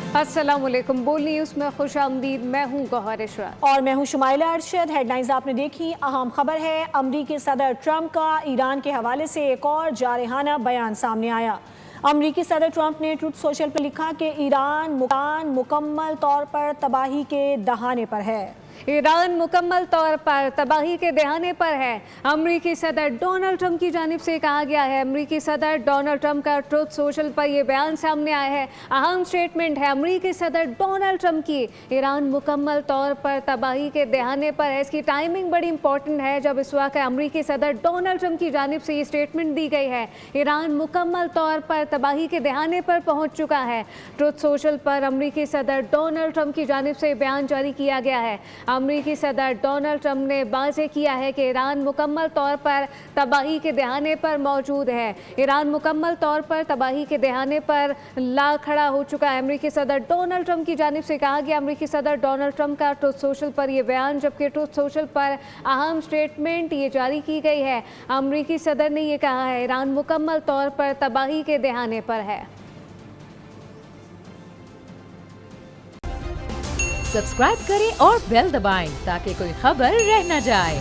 अस्सलामुअलैकुम। बोल न्यूज़ में खुशामदीद। मैं हूँ गौहर इशरत और मैं हूँ शुमाइला अरशद। हेडलाइंस आपने देखी। अहम खबर है, अमरीकी सदर ट्रंप का ईरान के हवाले से एक और जारहाना बयान सामने आया। अमरीकी सदर ट्रंप ने ट्रुथ सोशल पर लिखा कि ईरान मुकम्मल तौर पर तबाही के दहाने पर है। ईरान मुकम्मल तौर पर तबाही के दहाने पर है। अमरीकी सदर डोनाल्ड ट्रंप की जानिब से कहा गया है। अमरीकी सदर डोनाल्ड ट्रंप का ट्रुथ सोशल पर यह बयान सामने आया है। अहम स्टेटमेंट है अमरीकी सदर डोनाल्ड ट्रंप की। ईरान मुकम्मल तौर पर तबाही के दहाने पर है। इसकी टाइमिंग बड़ी इंपॉर्टेंट है जब इस वक्त अमरीकी सदर डोनाल्ड ट्रंप की जानिब से ये स्टेटमेंट दी गई है। ईरान मुकम्मल तौर पर तबाही के दहाने पर पहुँच चुका है। ट्रुथ सोशल पर अमरीकी सदर डोनाल्ड ट्रंप की जानिब से बयान जारी किया गया है। अमरीकी सदर डोनाल्ड ट्रंप ने वाज़ेह किया है कि ईरान मुकम्मल तौर पर तबाही के दहाने पर मौजूद है। ईरान मुकम्मल तौर पर तबाही के दहाने पर ला खड़ा हो चुका है। अमरीकी सदर डोनाल्ड ट्रंप की जानिब से कहा गया। अमरीकी सदर डोनाल्ड ट्रंप का ट्रुथ सोशल पर यह बयान, जबकि ट्रुथ सोशल पर अहम स्टेटमेंट ये जारी की गई है। अमरीकी सदर ने यह कहा है ईरान मुकम्मल तौर पर तबाही के दहाने पर है। सब्सक्राइब करें और बेल दबाएं ताकि कोई खबर रह न जाए।